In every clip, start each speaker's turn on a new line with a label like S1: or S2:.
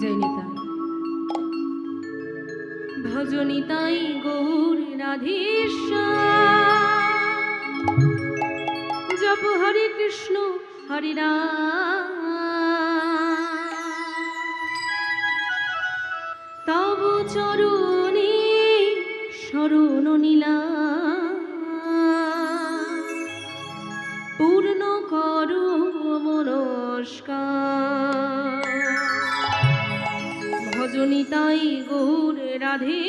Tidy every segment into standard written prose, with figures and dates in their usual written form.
S1: জয় নিতাই। ভজনিতাই গৌর রাধেশ্বর, জপ হরে কৃষ্ণ হরে রাম, তব চরণে শরণ নিলাম, পূর্ণ করো মনস্কার। ভজনিতাই গৌর রাধেশ্বর,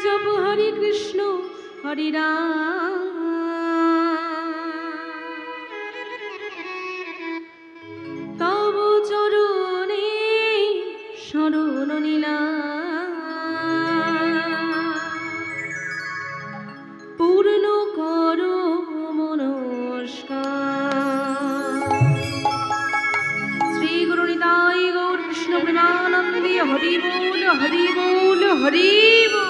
S1: জপ হরে কৃষ্ণ হরে রাম, তব চরণে শরণ নিলাম, পূর্ণ করো মনস্কার। শ্রী গুরু নিতাই গৌর কৃষ্ণ প্রেমানন্দে হরি বল হরি বল হরি বল।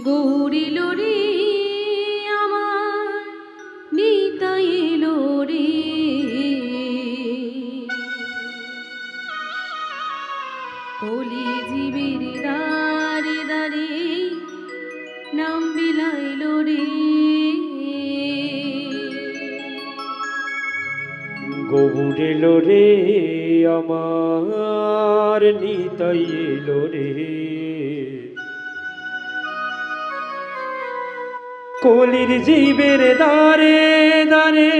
S1: গৌরিল রে আমার নিতাই এলো রে, কলি জীবের দারে দারে নাম বিলাইল রে।
S2: গৌর এলো রে আমার নিতাই এলো রে, কলির জীবের দারে দারে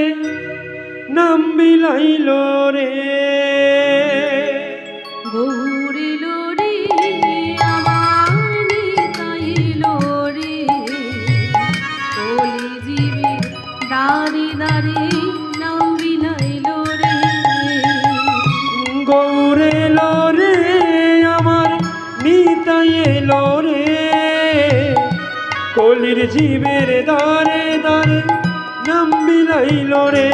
S2: নাম বিলাইল রে।
S1: গৌরিল রে আমার নিতাই এলো রে, কলি জীবের দারে দারে নাম বিলাইল রে।
S2: গৌর এলো রে আমার নিতাই এলো রে, কলির জীবের দারে দারে নাম বিলাইল রে।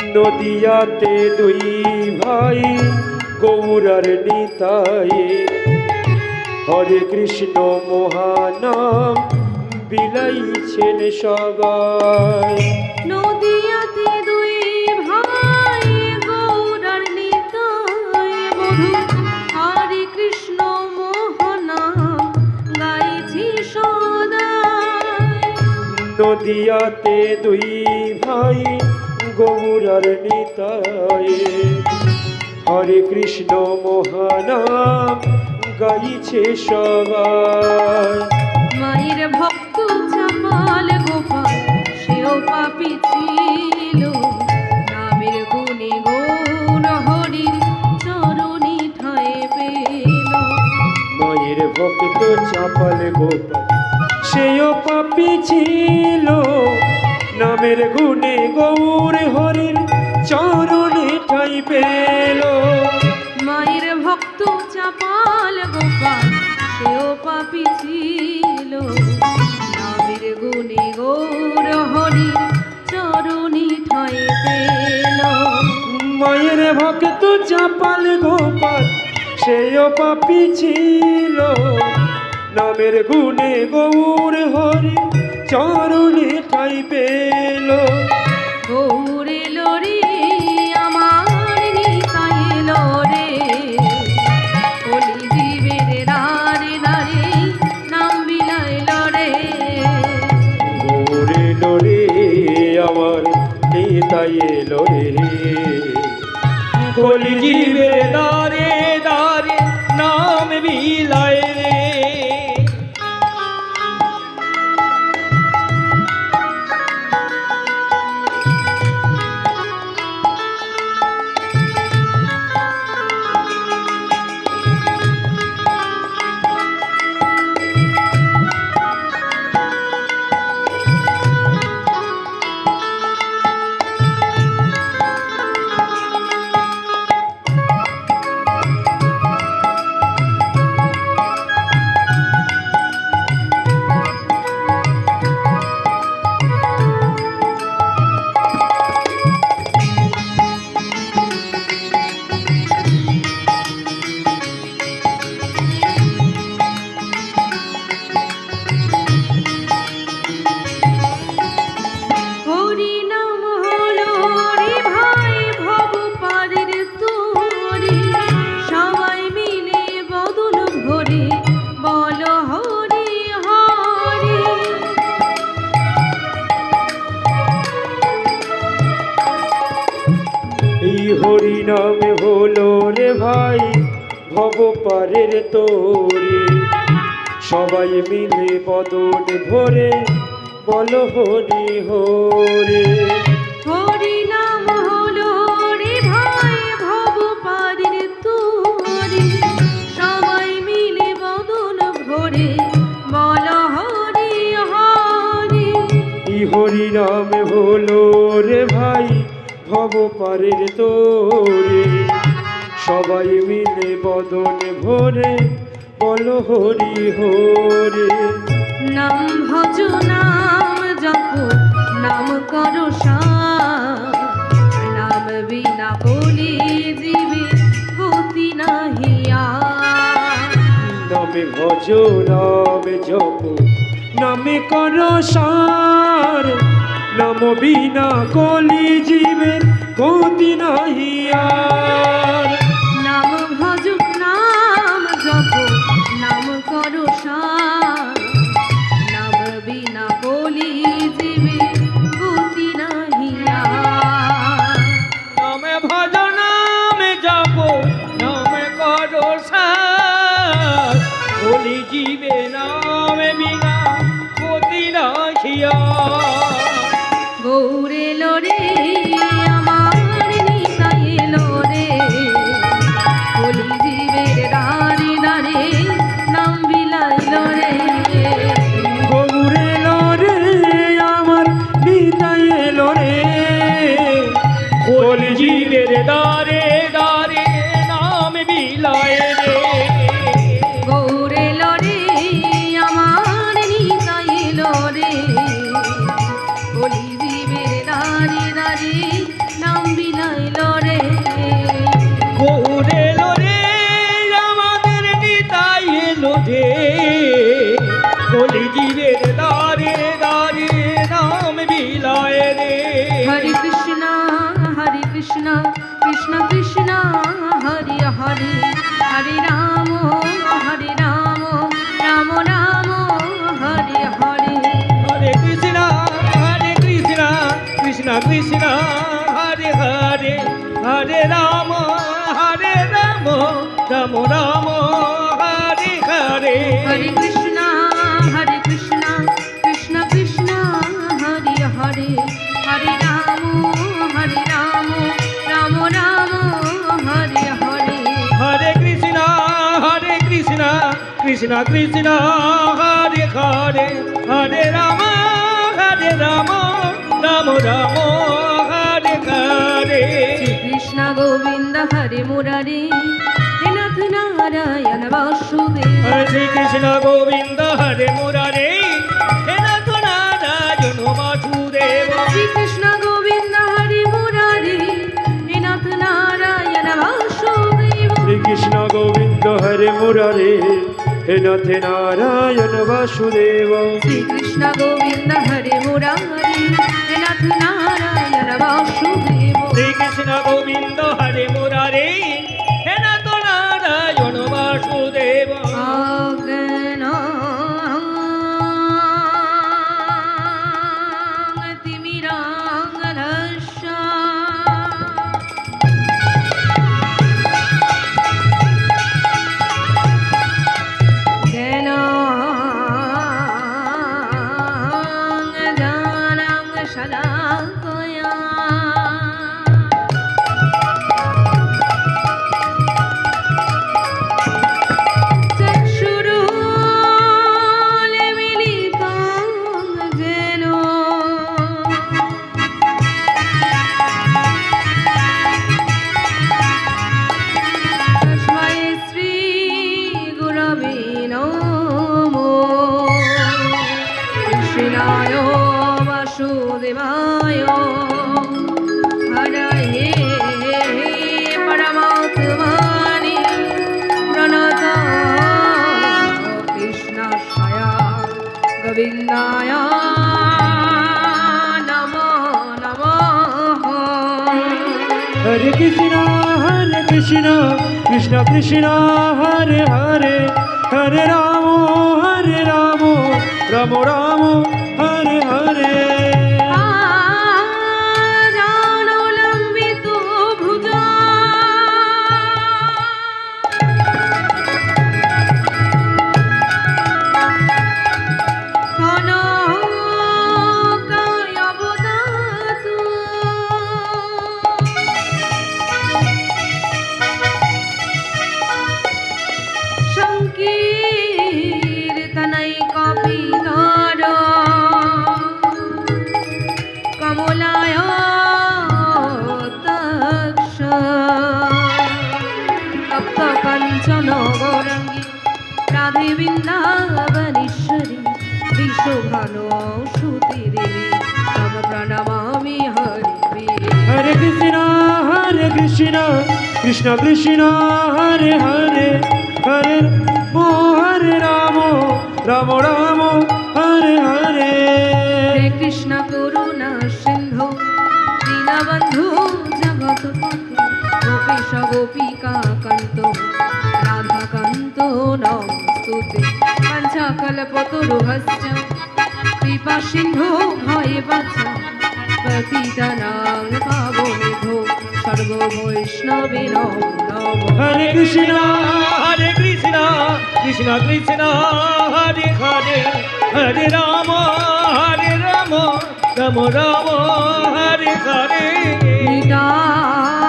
S2: নদিয়াতে দুই ভাই গৌরার নিতাই, হরে কৃষ্ণ মহানাম বিলাইছেন সবাই।
S1: নদিয়াতে দুই ভাই গৌরার নিতাই, বধূ হরে কৃষ্ণ মহানাম গাইছি সদাই।
S2: নদিয়াতে দুই ভাই গৌরার নিতাই, হরে কৃষ্ণ মহানাম গাইছে সবাই।
S1: মায়ের ভক্ত চাপাল গোপাল সেও পাপী ছিল, নামের গুণে গুণ হরির চরণে ঠাঁই পেল।
S2: মায়ের ভক্ত চাপাল গোপাল সেও পাপী ছিল, নামের গুণে গৌর হরির চরণে ঠাঁই পেল।
S1: মায়ের ভক্ত চাপাল গোপাল সেও পাপী ছিল নামের গুণে গৌর হরির চরণী ঠাঁই পেল।
S2: মায়ের ভক্ত চাপাল গোপাল সেও পাপী ছিল নামের গুণে গৌর হরি চরণে ঠাই পেল।
S1: গৌর এলো রে আমার নিতাই এলো রে, কলি জীবের দ্বারে দ্বারে নাম বিলাইল রে।
S2: গৌর এলো রে আমার নিতাই এলো রে, কলি জীবে দারে দারে নাম বিলায় রে।
S1: হরি নাম হলো রে ভাই ভব পারের তোরে, সবাই মিলে বদন ভরে বল হরি হরি।
S2: এই হরি নামে হলো রে ভাই ভব পারের তোরে, সবাই মিলে বদন ভরে বল হরি হরে।
S1: হরি নাম হলো রে ভাই ভব পারের তোরে, সবাই মিলে বদন ভরে বল হরি হরি।
S2: এই হরি নামে হলো রে ভাই ভব পারের তোরে, সবাই মিলে বদন ভরে বল হরি হরে।
S1: নাম ভজ নাম জপ নাম করো সার, নাম বিনা বলি জীবে গতি নাহি আর।
S2: নামে ভজ নামে জপ নামে কর সার, নাম বিনা কলি জীবের গতি নাহি আর।
S1: নাম ভজ নাম জপ নাম করো সার, নাম বিনা বলি জীবে গতি নাহি আর।
S2: নামে ভজ নামে জপ নামে কর সার, কলি জীবে নামে বিনা গতি নাহি আর।
S1: গৌর এলো রে আমার নিতাই এলো রে, কলি জীবের দ্বারে দ্বারে নাম বিলাইল রে।
S2: গৌর এলো রে আমার নিতাই এলো রে, কলি জীবের দারে দারে নাম বিলায় রে।
S1: গৌর এলো রে আমার নিতাই এলো রে, কলি জীবের দ্বারে দ্বারে নাম বিলাইল রে।
S2: গৌর এলো রে আমাদের নিতাই এলো রে, কলি জীবের দারে দারে নাম বিলায় রে।
S1: হরে কৃষ্ণ কৃষ্ণ কৃষ্ণ হরে হরে, হরে রাম রাম রাম হরে হরে।
S2: হরে কৃষ্ণ কৃষ্ণ কৃষ্ণ হরে হরে, হরে রাম রাম রাম হরে হরে।
S1: হরে কৃষ্ণ কৃষ্ণ কৃষ্ণ হরে হরে, হরে রাম রাম রাম হরে হরে।
S2: হরে কৃষ্ণ কৃষ্ণ কৃষ্ণ হরে হরে, হরে রাম রাম রাম হরে হরে।
S1: শ্রীকৃষ্ণ গোবিন্দ হরে মুরারে, হে নাথ নারায়ণ বাসুদেব।
S2: হরে শ্রীকৃষ্ণ গোবিন্দ হরে মুরারে হে নাথ নারায়ণ বাসুদেব
S1: শ্রীকৃষ্ণ গোবিন্দ হরি মুরারি হে নাথ নারায়ণ বাসুদেব
S2: শ্রীকৃষ্ণ গোবিন্দ হরে মুরারে হে নাথ নারায়ণ বাসুদেব
S1: শ্রীকৃষ্ণ গোবিন্দ হরি মুরারি হে নাথ নারায়ণ বাসুদেব
S2: শ্রীকৃষ্ণ গোবিন্দ হরে মুরারে হে নাথ নারায়ণ বাসুদেব
S1: वासुदेवाय हरये परमात्मने प्रणत कृष्णाय गोविन्दाय नमो नमः
S2: हरे कृष्ण कृष्ण कृष्ण हरे हरे हरे राम राम राम हरे हरे
S1: जानोलम्बितो भुजा कनकाय अवदतु संकीर्तनैकपितर कमलाय तक्ष तप्तकञ्चन गौरङ्गी राधे वृन्दावनेश्वरी विशोभानो श्रुतिदेवी तम प्रणमामि हरि
S2: हरे कृष्ण कृष्ण कृष्ण हरे हरे हरे राम राम हरे हरे
S1: हे कृष्ण करुणा सिन्धु दीनबन्धु जगत्पते गोपीश गोपिका कान्तो राधाकान्तो नमस्तुते पञ्चकल्पतरुभश्च कृपा सिन्धु भये वत्स पतितनां पावनेभ्यो सर्व वैष्णवेनो नमः
S2: हरे कृष्ण कृष्ण कृष्ण हरे हरे हरे राम राम राम हरे हरे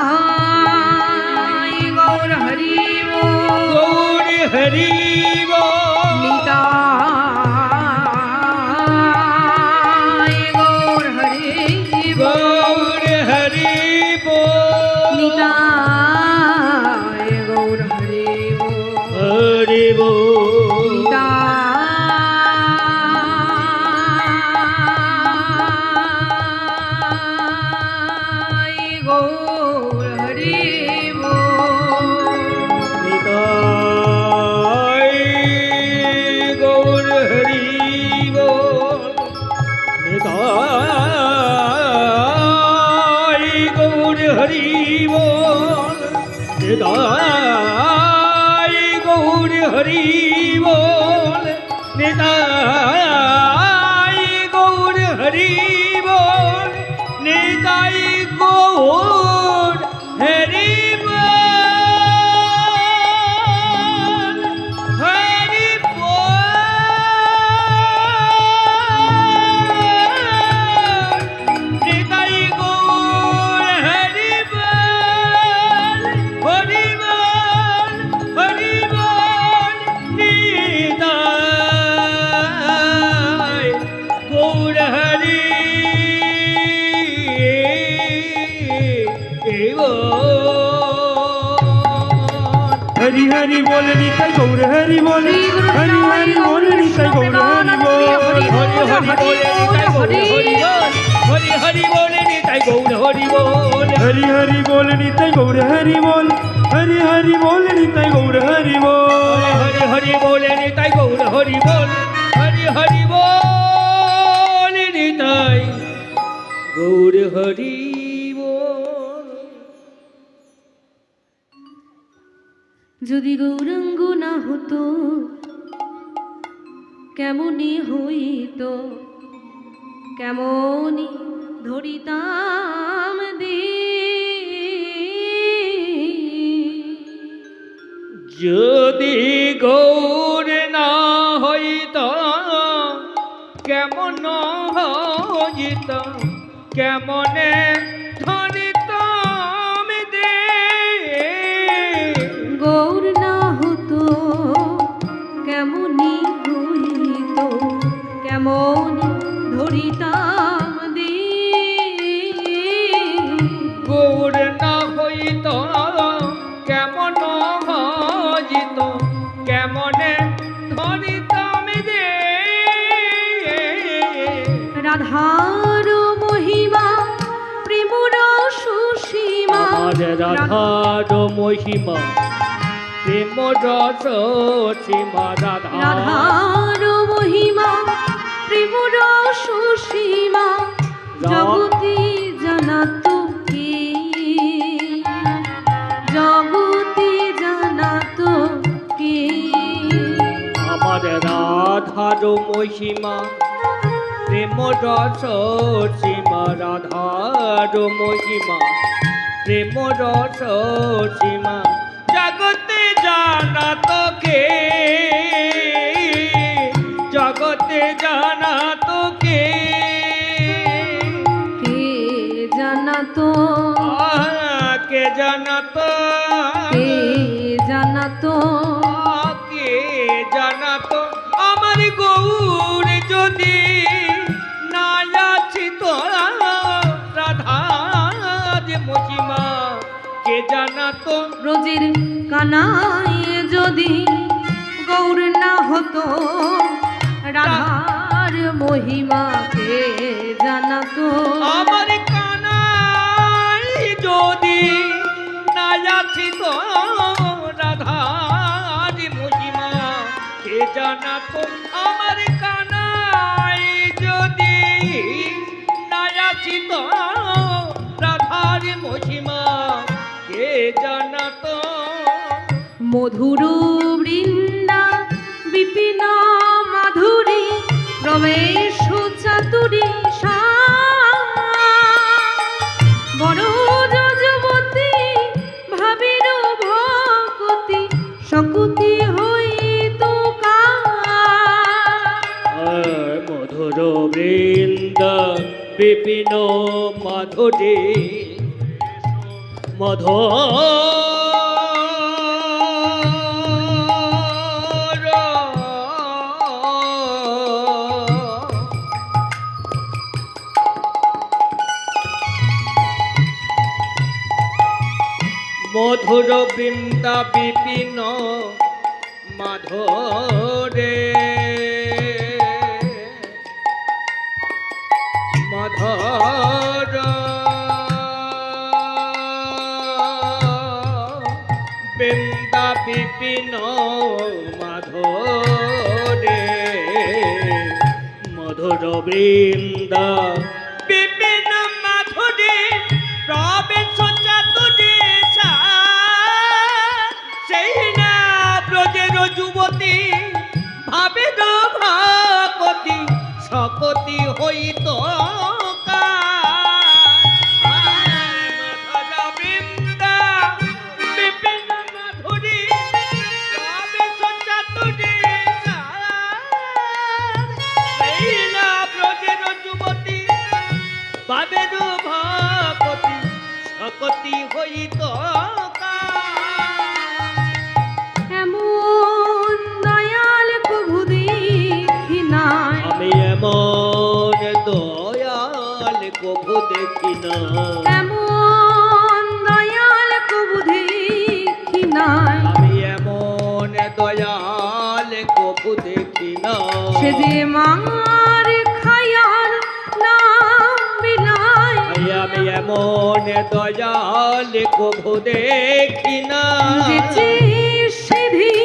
S1: निताय गौर हरि
S2: गौर हरि
S1: निताय गौर हरि
S2: गौर हरि
S1: निताय गौर हरि
S2: हरि बो
S1: निताय गौर हरि
S2: निताय गौर हरि निताय गौर हरि निताय गौर हरि निताय गौर हरि निताय गौर हरि হরি বল নিতাই গৌর হরি বল
S1: শ্রী গুরু
S2: হরি হরি বল নিতাই গৌর হরি বল
S3: হরি হরি বলে নিতাই গৌর হরি বল
S2: হরি হরি বল নিতাই গৌর হরি বল হরি হরি বল নিতাই গৌর হরি বল
S3: হরি হরি বলে নিতাই গৌর হরি বল হরি হরি বলে নিতাই গৌর হরি বল।
S1: যদি গৌরাঙ্গ না হতো কেমনই হইত, কেমনই ধরিতাম দে।
S3: যদি গৌর না হইত কেমন হইত, কেমনে ধরিতাম দে।
S1: গৌর না হতো কেমনই হইত, কেমনই ধরিতাম দে।
S3: গৌর না হইত কেমন হইত, কেমনে ধরিতাম দে।
S1: রাধার মহিমা প্রেম রস সীমা,
S3: রাধার মহিমা প্রেম রস সীমা।
S1: রাধার মহিমা প্রেম রস সীমা, জগতি জানাতো কে, জগতি জানাতো কে।
S3: আমার রাধার মহিমা প্রেম রস সীমা, রাধার মহিমা প্রেম রস সীমা, জগতে জানাত কে, জগতে জানাত কে।
S1: কে জানাতো,
S3: কে জানাত,
S1: কে জানাতো,
S3: কে জানাত আমার গৌর যদি না আছি তোরা রাধার মহিমা। কে জানাত
S1: ব্রজের কানাই যদি গৌর না হতো, রাধার মহিমা কে জানাতো।
S3: আমার কানাই যদি না আছি তো রাধার মহিমা। কে জানাত আমার কানাই যদি না আছি তো রাধার মহিমা। কে জানাত
S1: মধুর বৃন্দা বিপিন মাধুরী রমেশ চাতুরী সা, বড় যজবতী ভাবির ভকতি শকুতি হইত
S3: মধুর বৃন্দ বিপিন মাধুরী মধুর বৃন্দা বিপিন মাধুরে মধুর বৃন্দা বিপিন মাধুরে মধুর বৃন্দা বিপিন মাধুরে প্রবেশ চাতুরে সা, সেই না ব্রজের যুবতী ভাবের ভাকতি শকতি হইত ভাবের ভাকতি শকতি হইত।
S1: এমন দয়াল কভু দেখি নাই,
S3: আমি এমন দয়াল কভু দেখি না,
S1: এমন দয়াল কভু দেখি নাই।
S3: আমি এমন কভু দেখি না
S1: সে যে মার খায়ার নাম বিলায়
S3: আমি এমন দয়াল কভু দেখি না
S1: যে সিধি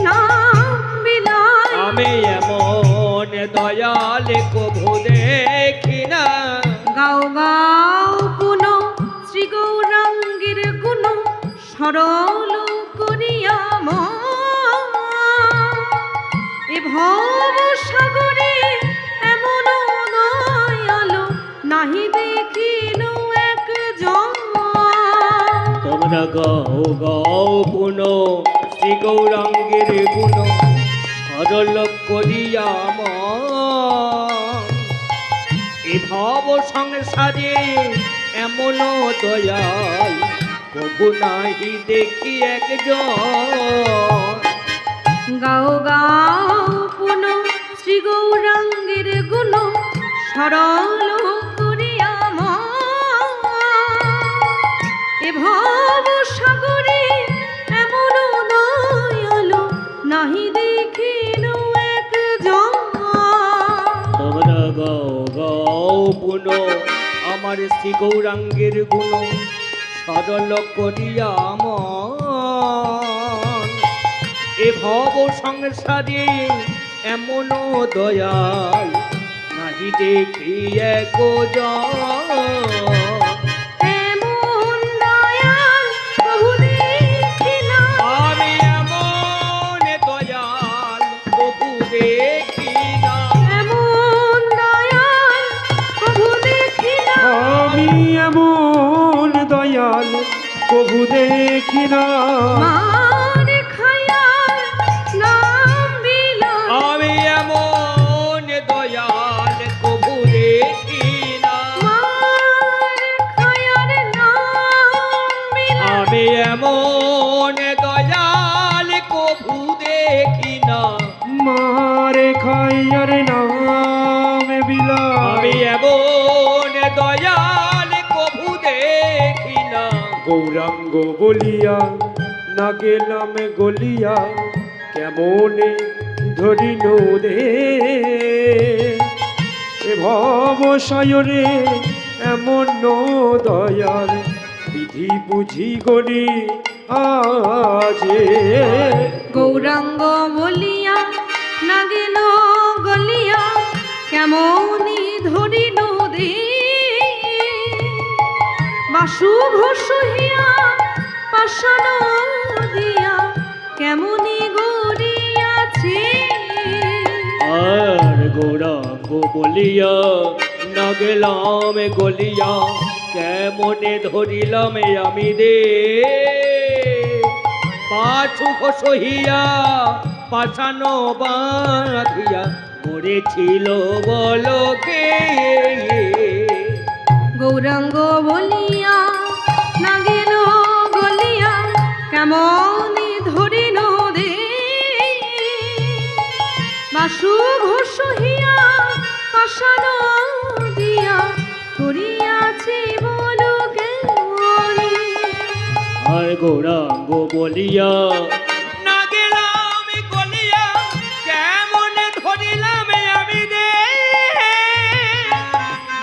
S1: নাম বিলায়
S3: আমি এমন দয়াল কভু দেখি না
S1: গাও গাও পুন শ্রী গৌরাঙ্গের গুণ সরল করিয়া এ ভব সাগরে এমন দয়ালো নাহি দেখিল একজন
S3: তোমরা গাও গাও পুন শ্রী গৌরাঙ্গের গুণ সরল করিয়া এ ভব সংসারে এমন দয়াল কবু নাহি দেখি একজন
S1: গাও গাও পুন শ্রী গৌরাঙ্গের গুণ সরল করিয়া এ ভব সাগরে এমন দয়ালো নাহি দেখিল একজন
S3: তোমরা গাও গাও পুন আমার শ্রী গৌরাঙ্গের গুণ সরল করিয়া এ ভব সংসারে এমন দয়াল নাহি দেখি একজন
S1: এমন দয়াল কভু দেখি না
S3: আমি এমন দয়াল কভু দেখি না
S1: এমন দয়াল কভু দেখি না
S2: আমি এমন দয়াল কভু দেখি না
S1: মার খায়ার নাম বিলায়
S3: আমি এমন দয়াল কভু দেখি না
S1: মার খায়ার নাম বিলায়
S3: আমি এমন দয়াল কভু দেখি না
S2: মারে খাইয়ার নাম বিলায়
S3: আমি এমন দয়াল কভু দেখি না
S2: গৌরাঙ্গ বলিয়া না গেলাম গলিয়া কেমনে ধরিল দে এ ভব সায়রে এমন দয়াল বিধি বুঝি গলি আজে
S1: গৌরাঙ্গ বলিয়া না গেল গলিয়া কেমনি ধরিল দে বাসু ঘোষহিয়া পাশান দিয়া কেমনি গড়িয়াছে
S3: আর গৌরাঙ্গ বলিয়া না গেলাম গলিয়া কেমনে ধরিলাম আমি দে পাছু সহিয়া পাছানো বাঁধিয়া মরেছিল বলকে
S1: গৌরাঙ্গ বলিয়া না গেল গলিয়া কেমনি ধরিল দে বাসু ঘোষহিয়া পাশান দিয়া করিয়াছে বলো কেমনি
S3: আর গৌরাঙ্গ বলিয়া না গেলাম গলিয়া কেমন ধরিলাম আমি দে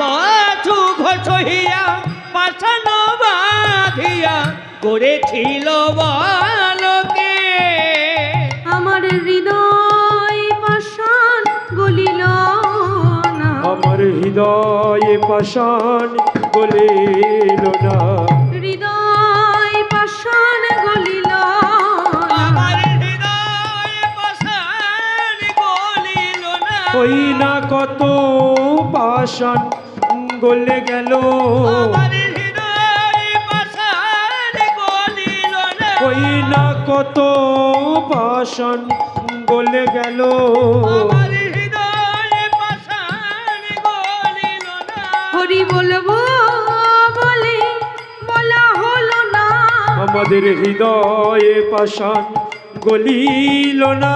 S3: বাছু ঘষহিয়া পাছানো বাঁধিয়া করেছিল বালকে
S1: আমার হৃদয় পাষাণ গলিল না
S2: আমার হৃদয়ে পাষাণ গলিল না
S1: হৃদয় পাষাণ গলিল না
S3: আমার হৃদয় পাষাণ গলিল না
S2: ওই না কত পাষাণ গলে গেল
S3: আমার হৃদয় পাষাণ গলিল না
S2: ওই না কত পাষাণ গলে গেল
S3: আমার হৃদয় পাষাণ গলিল না
S1: হরি বলবো বলে বলা হলো না
S2: আমাদের হৃদয়ে পাষাণ গলিল না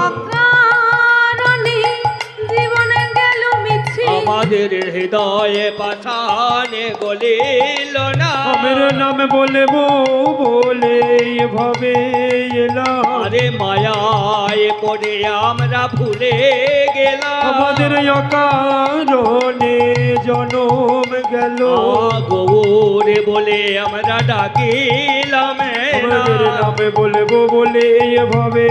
S1: অকারণে জীবন গেল মিছে
S3: আমাদের হৃদয়ে পাষাণ গলিল না
S2: আমের নাম বলবো বলে এভাবে এলাম
S3: আরে মায়ায় করে আমরা ভুলে গেলাম
S2: আমাদের অকারণে জনম গেল
S3: গৌরে বলে আমরা ডাকিলাম
S2: আমাদের নামে বলবো বলে এভাবে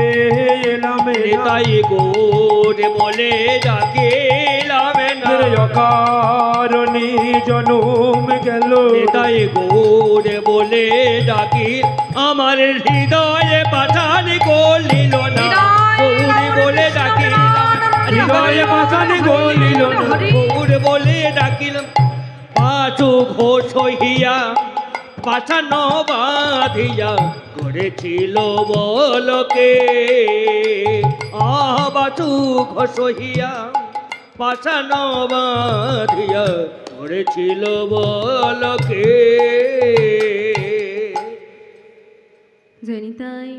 S2: এলাম
S3: তাই গৌরে বলে ডাকিলাম না
S2: অকারণে জনম গেল
S3: তাই গৌরে বলে ডাকি আমার হৃদয়ে পাঠান গলিল না গৌরে বলে ডাকিলাম
S2: হৃদয়ে পাষাণ গলিল না।
S3: গৌরে বলে ডাকিলাম পাঁচু ঘোষ হইয়া পাঠান বাঁধিয়া করেছিল বলকে বাচু ঘোষ হইয়া পাঠান বাঁধিয়া করেছিল বলকে
S1: জনিতাই